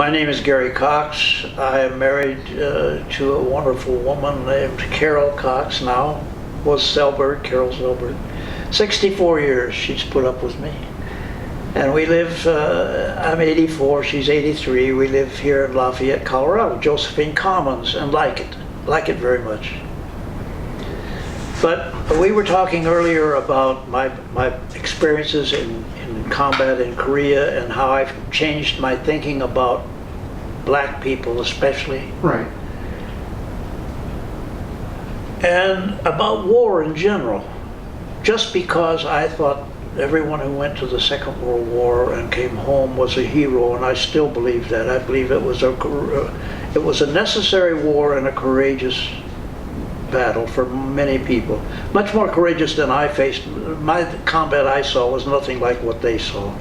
My name is Gary Cox. I am married to a wonderful woman named Carol Cox now. Was Selberg, Carol Selberg. 64 years she's put up with me. And we live, I'm 84, she's 83. We live here in Lafayette, Colorado, Josephine Commons, and like it very much. But we were talking earlier about my experiences in combat in Korea and how I've changed my thinking about black people especially. Right. And about war in general. Just because I thought everyone who went to the Second World War and came home was a hero, and I still believe that. I believe it was a necessary war and a courageous battle for many people. Much more courageous than I faced. My combat I saw was nothing like what they saw.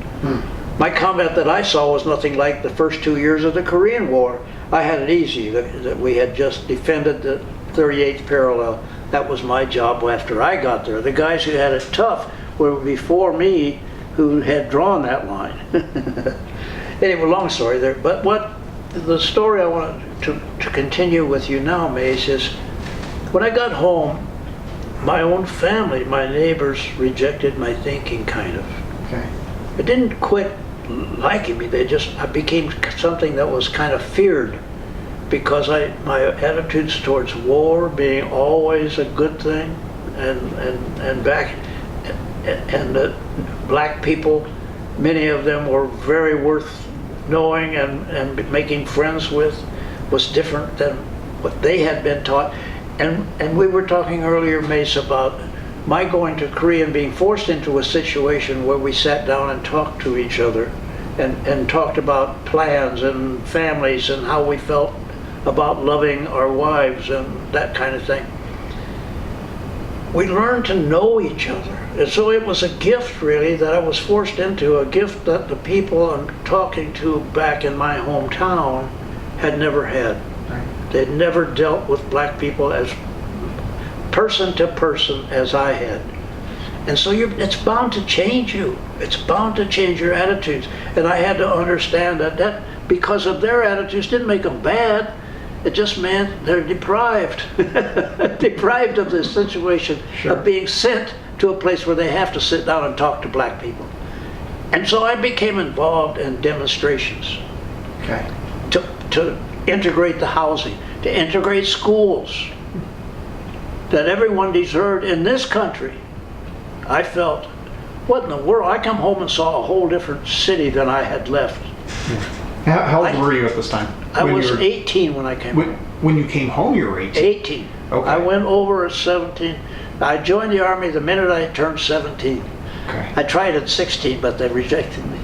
My combat that I saw was nothing like the first 2 years of the Korean War. I had it easy. That we had just defended the 38th parallel. That was my job after I got there. The guys who had it tough were before me, who had drawn that line. Anyway, long story there. But what the story I want to continue with you now, Mace, is when I got home, my own family, my neighbors, rejected my thinking, kind of. Okay. It didn't quit liking me. I became something that was kind of feared, because my attitudes towards war being always a good thing, and black people, many of them were very worth knowing and making friends with, was different than what they had been taught. And we were talking earlier, Mace, about my going to Korea and being forced into a situation where we sat down and talked to each other and talked about plans and families and how we felt about loving our wives and that kind of thing. We learned to know each other. And so it was a gift, really, that I was forced into, a gift that the people I'm talking to back in my hometown had never had. They'd never dealt with black people as person to person as I had. And so it's bound to change you. It's bound to change your attitudes. And I had to understand that because of their attitudes didn't make them bad. It just meant they're deprived, deprived of this situation of being sent to a place where they have to sit down and talk to black people. And so I became involved in demonstrations to integrate the housing, to integrate schools, that everyone deserved in this country. I felt, what in the world? I come home and saw a whole different city than I had left. How old were you at this time? I was 18 when I came home. When you came home, you were 18? 18. Okay. I went over at 17. I joined the Army the minute I turned 17. Okay. I tried at 16, but they rejected me.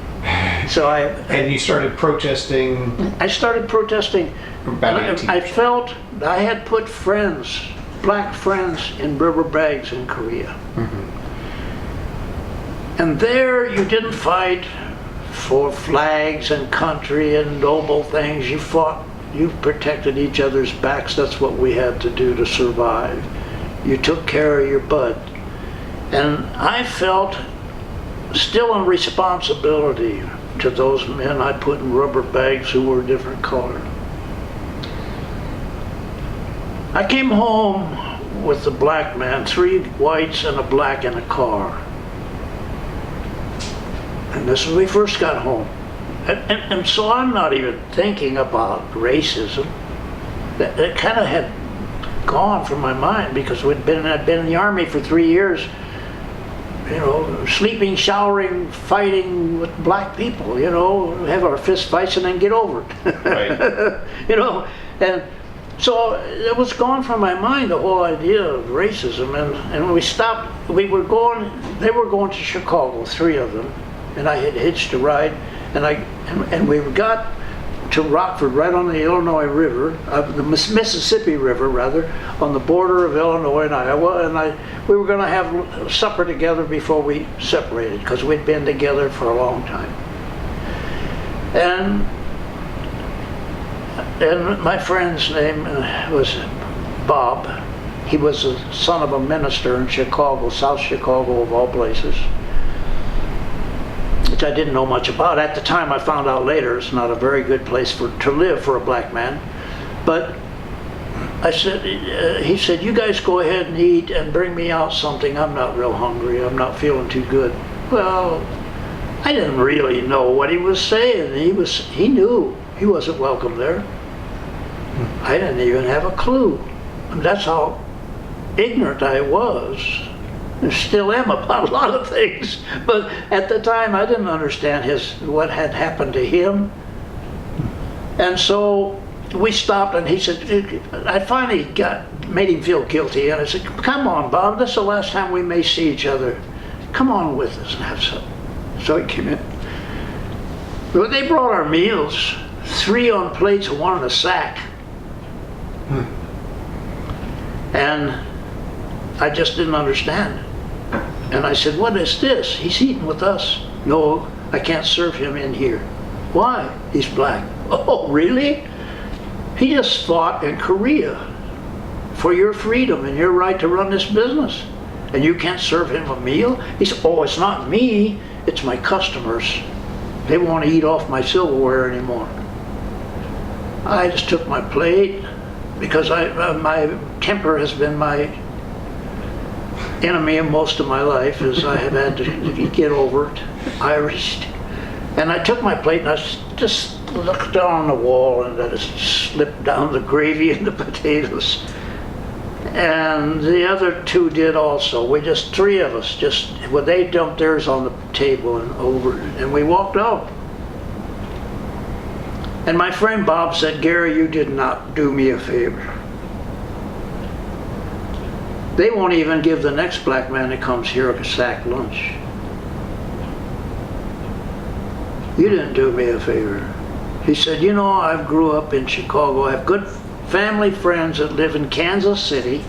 So And you started protesting? I started protesting. About 18. I felt I had put friends, black friends, in river bags in Korea. And there you didn't fight for flags and country and noble things. You fought, you protected each other's backs. That's what we had to do to survive. You took care of your bud. And I felt still a responsibility to those men I put in rubber bags who were a different color. I came home with the black man, 3 whites and a black in a car. And this is when we first got home. And so I'm not even thinking about racism. That kind of had gone from my mind, because I'd been in the Army for 3 years, you know, sleeping, showering, fighting with black people, you know, have our fist fights and then get over it. Right. You know, and so it was gone from my mind, the whole idea of racism. And when we stopped, they were going to Chicago, 3 of them. And I had hitched a ride, and we got to Rockford, right on the Illinois River, the Mississippi River rather, on the border of Illinois and Iowa, and we were going to have supper together before we separated, because we'd been together for a long time. And my friend's name was Bob. He was the son of a minister in Chicago, South Chicago of all places. which I didn't know much about. At the time, I found out later it's not a very good place to live for a black man. But I said, he said, you guys go ahead and eat and bring me out something. I'm not real hungry. I'm not feeling too good. Well, I didn't really know what he was saying. He knew he wasn't welcome there. I didn't even have a clue. And that's how ignorant I was. And still am about a lot of things. But at the time, I didn't understand what had happened to him. And so we stopped, and he said, I finally made him feel guilty. And I said, come on, Bob, this is the last time we may see each other. Come on with us and have something. So he came in. Well, they brought our meals, 3 on plates and 1 in a sack. And I just didn't understand. And I said, what is this? He's eating with us. No, I can't serve him in here. Why? He's black. Oh, really? He just fought in Korea for your freedom and your right to run this business. And you can't serve him a meal? He said, oh, it's not me, it's my customers. They won't eat off my silverware anymore. I just took my plate because my temper has been my enemy of most of my life, as I have had to get over it, Irish. And I took my plate and I just looked down on the wall and I just slipped down the gravy and the potatoes. And the other 2 did also. 3 of us they dumped theirs on the table and over, and we walked out. And my friend Bob said, Gary, you did not do me a favor. They won't even give the next black man that comes here a sack lunch. You didn't do me a favor. He said, you know, I grew up in Chicago. I have good family friends that live in Kansas City,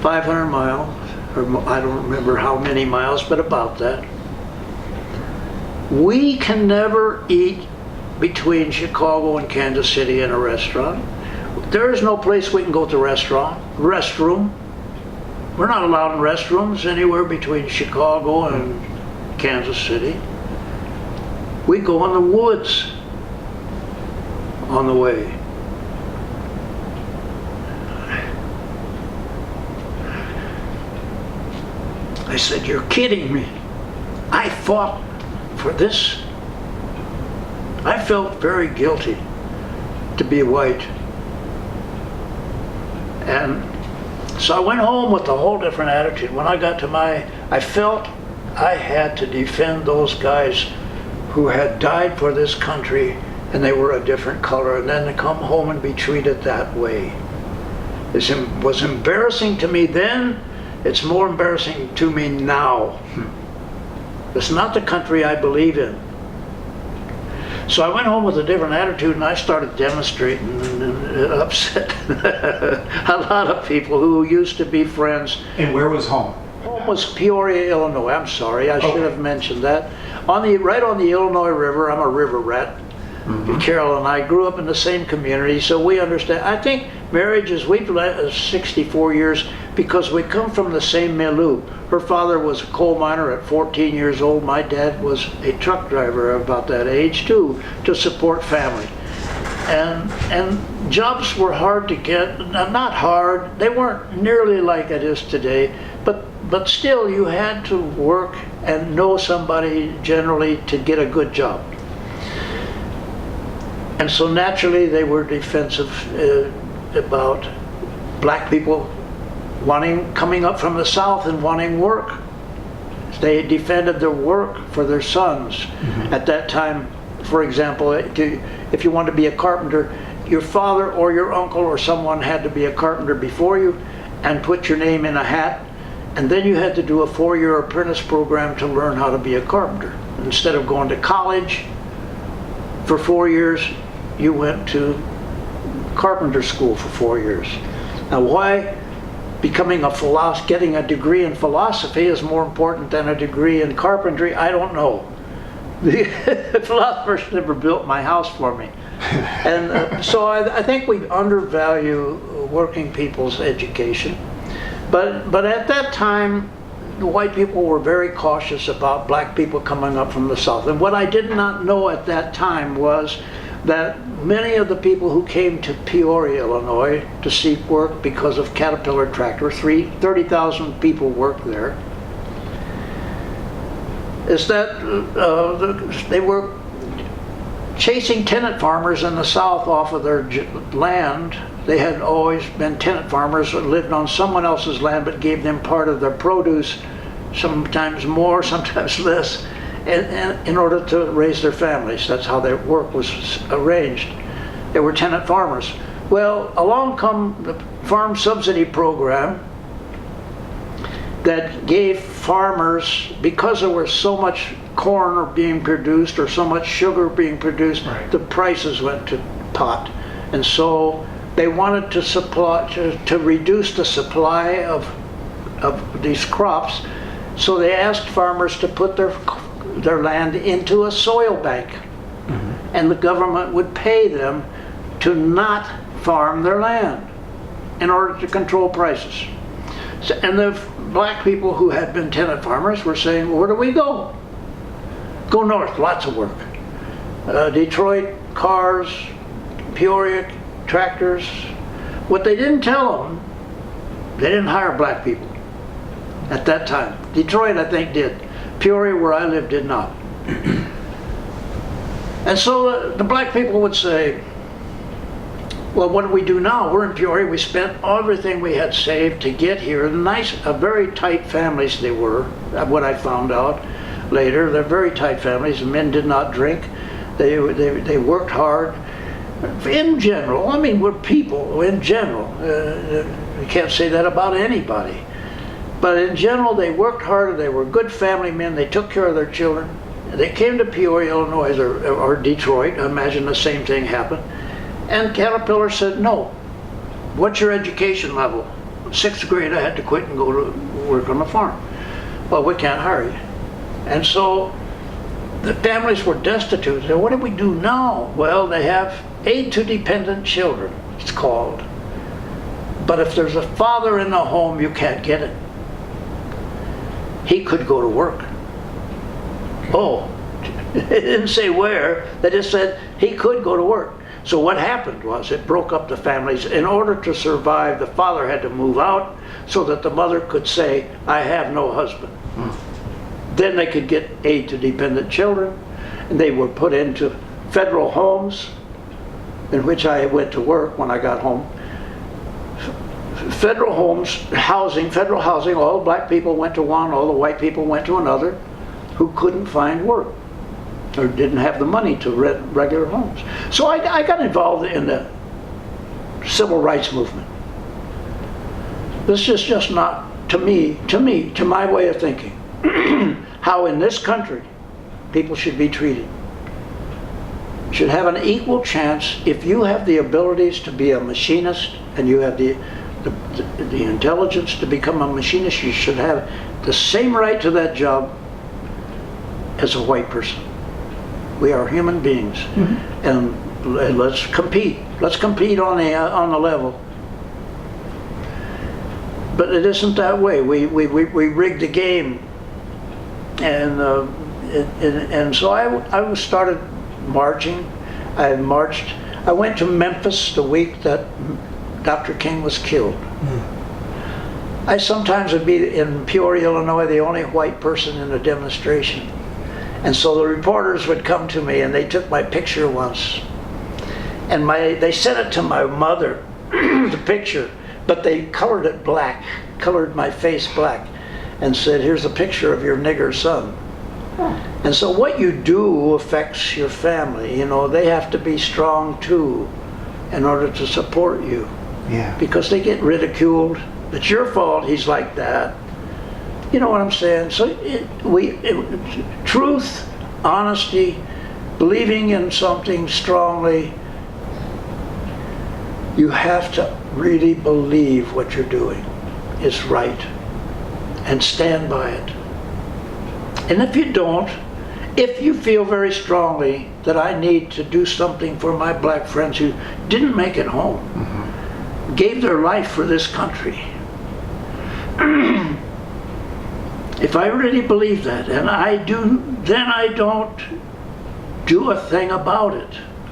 500 miles, or I don't remember how many miles, but about that. We can never eat between Chicago and Kansas City in a restaurant. There is no place we can go to restroom. We're not allowed in restrooms anywhere between Chicago and Kansas City. We go in the woods on the way. I said, you're kidding me. I fought for this. I felt very guilty to be white. And so I went home with a whole different attitude. When I got to I felt I had to defend those guys who had died for this country and they were a different color, and then to come home and be treated that way. It was embarrassing to me then. It's more embarrassing to me now. It's not the country I believe in. So I went home with a different attitude and I started demonstrating, and it upset a lot of people who used to be friends. And where was home? Home was Peoria, Illinois. I'm sorry, I should have mentioned that. Right on the Illinois River. I'm a river rat. Carol and I grew up in the same community, so we understand. I think marriages, we've led 64 years because we come from the same milieu. Her father was a coal miner at 14 years old. My dad was a truck driver about that age too, to support family. And jobs were hard to get. Not hard, they weren't nearly like it is today, but still you had to work and know somebody generally to get a good job. And so naturally they were defensive about black people coming up from the South and wanting work. They defended their work for their sons. At that time, for example, if you wanted to be a carpenter, your father or your uncle or someone had to be a carpenter before you and put your name in a hat, and then you had to do a 4-year apprentice program to learn how to be a carpenter. Instead of going to college for 4 years, you went to carpenter school for 4 years. Now, why getting a degree in philosophy is more important than a degree in carpentry, I don't know. The philosophers never built my house for me. And so I think we undervalue working people's education. But at that time, the white people were very cautious about black people coming up from the South. And what I did not know at that time was that many of the people who came to Peoria, Illinois to seek work because of Caterpillar Tractor, 30,000 people worked there, is that they were chasing tenant farmers in the South off of their land. They had always been tenant farmers that lived on someone else's land but gave them part of their produce, sometimes more, sometimes less, and in order to raise their families. That's how their work was arranged. They were tenant farmers. Well, along come the farm subsidy program that gave farmers, because there was so much corn being produced or so much sugar being produced, right, the prices went to pot. And so they wanted to supply, to reduce the supply of these crops. So they asked farmers to put their land into a soil bank. Mm-hmm. And the government would pay them to not farm their land in order to control prices. So, and the black people who had been tenant farmers were saying, well, where do we go? Go north, lots of work. Detroit, cars, Peoria, tractors. What they didn't tell them, they didn't hire black people at that time. Detroit, I think, did. Peoria, where I lived, did not. And so the black people would say, well, what do we do now? We're in Peoria. We spent everything we had saved to get here. Very tight families they were, what I found out later. They're very tight families. The men did not drink. They worked hard. In general, I mean, we're people in general. You can't say that about anybody. But in general, they worked hard. They were good family men. They took care of their children. They came to Peoria, Illinois, or Detroit. I imagine the same thing happened. And Caterpillar said, no. What's your education level? 6th grade, I had to quit and go to work on the farm. Well, we can't hire you. And so the families were destitute. So what do we do now? Well, they have aid to dependent children, it's called. But if there's a father in the home, you can't get it. He could go to work. Oh, it didn't say where. They just said he could go to work. So what happened was it broke up the families. In order to survive, the father had to move out so that the mother could say, I have no husband. Then they could get aid to dependent children, and they were put into federal homes, in which I went to work when I got home. Federal homes, federal housing, all the black people went to one, all the white people went to another, who couldn't find work or didn't have the money to rent regular homes. So I got involved in the civil rights movement. This is just not, to my way of thinking, how in this country people should be treated. Should have an equal chance. If you have the abilities to be a machinist and you have the intelligence to become a machinist, you should have the same right to that job as a white person. We are human beings. Mm-hmm. And let's compete. Let's compete on the level. But it isn't that way. We rigged the game. And so I started marching. I marched. I went to Memphis the week that Dr. King was killed. I sometimes would be in Peoria, Illinois, the only white person in a demonstration. And so the reporters would come to me, and they took my picture once. And they sent it to my mother, the picture, but they colored it black, colored my face black, and said, here's a picture of your nigger son. And so what you do affects your family. You know, they have to be strong too in order to support you. Yeah. Because they get ridiculed. It's your fault he's like that. You know what I'm saying? So truth, honesty, believing in something strongly, you have to really believe what you're doing is right and stand by it. And if you don't, if you feel very strongly that I need to do something for my black friends who didn't make it home, mm-hmm. gave their life for this country, If I really believe that, and I do, then I don't do a thing about it.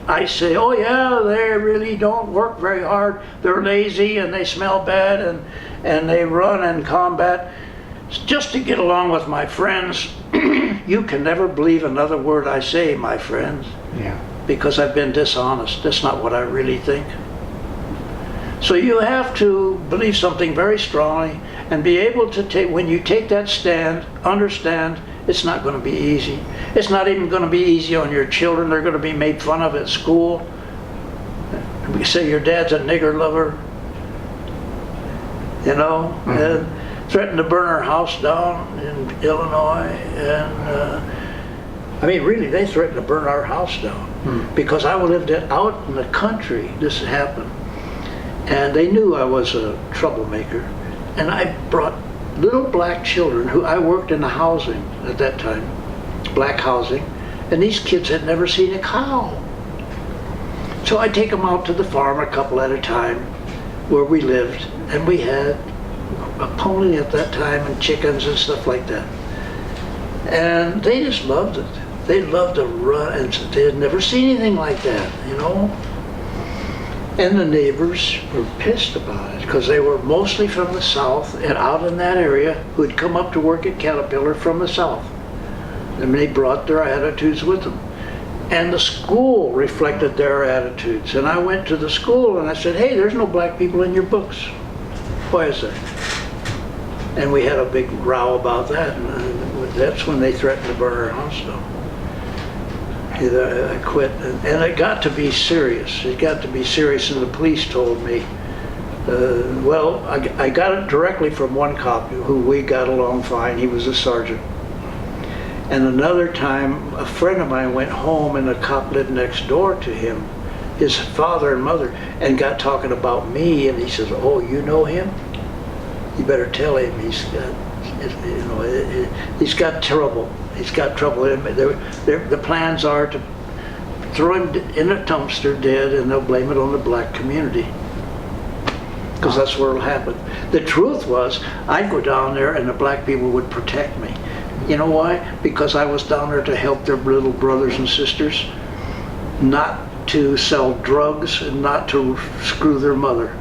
I say, oh yeah, they really don't work very hard. They're lazy and they smell bad and they run in combat just to get along with my friends. You can never believe another word I say, my friends, Yeah. because I've been dishonest. That's not what I really think. So you have to believe something very strongly and be able to take, when you take that stand, understand it's not going to be easy. It's not even going to be easy on your children. They're going to be made fun of at school. We say your dad's a nigger lover, you know, and threatened to burn our house down in Illinois. And I mean, really, they threatened to burn our house down because I lived out in the country. This happened. And they knew I was a troublemaker. And I brought little black children who I worked in the housing at that time, black housing, and these kids had never seen a cow. So I take them out to the farm a couple at a time where we lived, and we had a pony at that time and chickens and stuff like that. And they just loved it. They loved to run, and they had never seen anything like that, you know. And the neighbors were pissed about it because they were mostly from the South and out in that area who had come up to work at Caterpillar from the South. And they brought their attitudes with them. And the school reflected their attitudes. And I went to the school and I said, hey, there's no black people in your books. Why is that? And we had a big row about that. And that's when they threatened to burn our house down. I quit, and it got to be serious. It got to be serious, and the police told me, well, I got it directly from one cop who we got along fine. He was a sergeant. And another time, a friend of mine went home, and a cop lived next door to him, his father and mother, and got talking about me, and he says, oh, you know him? You better tell him he's got, you know, he's got trouble. He's got trouble. The plans are to throw him in a dumpster dead, and they'll blame it on the black community. Because that's where it'll happen. The truth was, I'd go down there and the black people would protect me. You know why? Because I was down there to help their little brothers and sisters, not to sell drugs and not to screw their mother.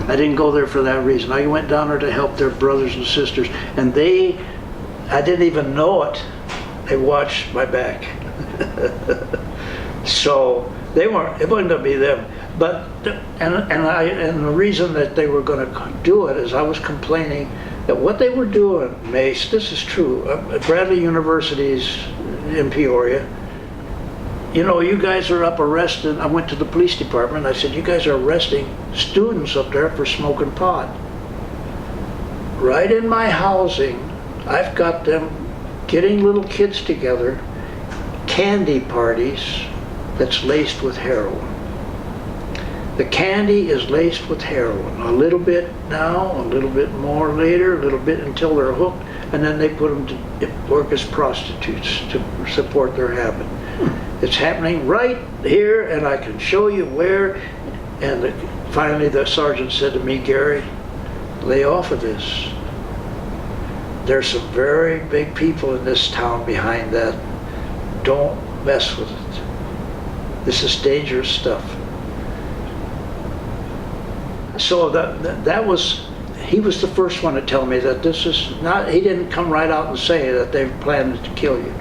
I didn't go there for that reason. I went down there to help their brothers and sisters, and I didn't even know it. They watched my back. So it wasn't going to be them. But and the reason that they were going to do it is I was complaining that what they were doing, Mace, this is true, at Bradley University's in Peoria, you know, you guys are up arresting, I went to the police department, I said, you guys are arresting students up there for smoking pot. Right in my housing, I've got them getting little kids together, candy parties that's laced with heroin. The candy is laced with heroin. A little bit now, a little bit more later, a little bit until they're hooked, and then they put them to work as prostitutes to support their habit. It's happening right here, and I can show you where. And finally the sergeant said to me, Gary, lay off of this. There's some very big people in this town behind that. Don't mess with it. This is dangerous stuff. So that was, he was the first one to tell me that this is not, he didn't come right out and say that they planned to kill you.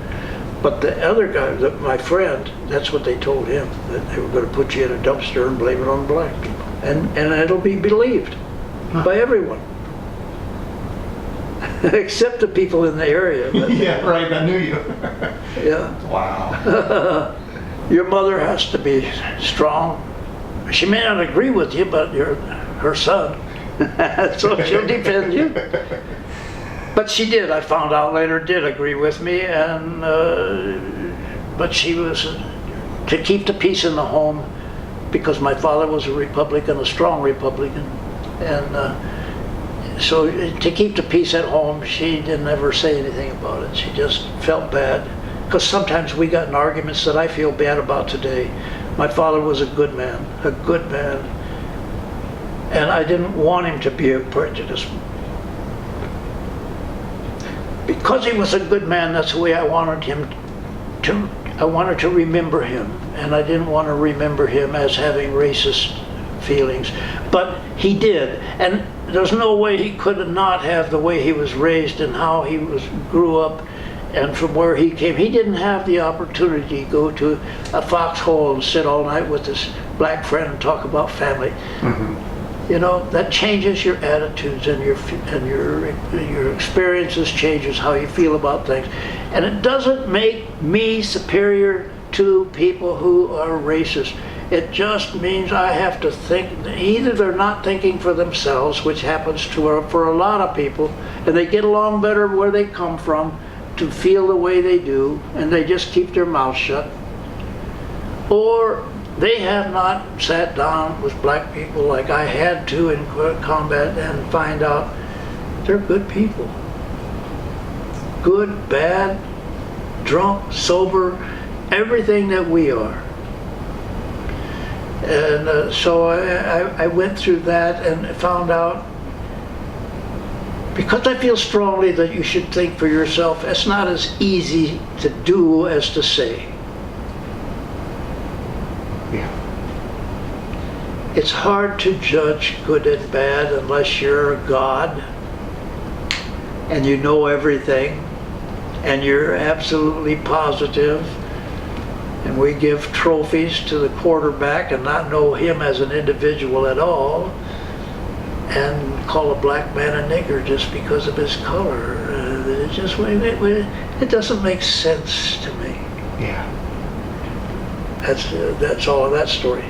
But the other guy, my friend, that's what they told him, that they were going to put you in a dumpster and blame it on black people. And it'll be believed by everyone. Except the people in the area. Yeah, right, I knew you. Yeah. Wow. Your mother has to be strong. She may not agree with you, but you're her son. So she'll defend you. But she did, I found out later, did agree with me, and but she was to keep the peace in the home, because my father was a Republican, a strong Republican, and so to keep the peace at home, she didn't ever say anything about it. She just felt bad, because sometimes we got in arguments that I feel bad about today. My father was a good man, and I didn't want him to be a prejudice. because he was a good man, that's the way I wanted him to, I wanted to remember him. And I didn't want to remember him as having racist feelings. But he did. And there's no way he could not have, the way he was raised and how he grew up and from where he came. He didn't have the opportunity to go to a foxhole and sit all night with his black friend and talk about family. You know, that changes your attitudes and your experiences, changes how you feel about things. And it doesn't make me superior to people who are racist. It just means I have to think, either they're not thinking for themselves, which happens for a lot of people, and they get along better where they come from to feel the way they do, and they just keep their mouth shut. Or they have not sat down with black people like I had to in combat and find out they're good people. Good, bad, drunk, sober, everything that we are. And so I went through that and found out, because I feel strongly that you should think for yourself, it's not as easy to do as to say. Yeah. It's hard to judge good and bad unless you're a God and you know everything and you're absolutely positive. And we give trophies to the quarterback and not know him as an individual at all, and call a black man a nigger just because of his color. It doesn't make sense to me. Yeah. That's all of that story.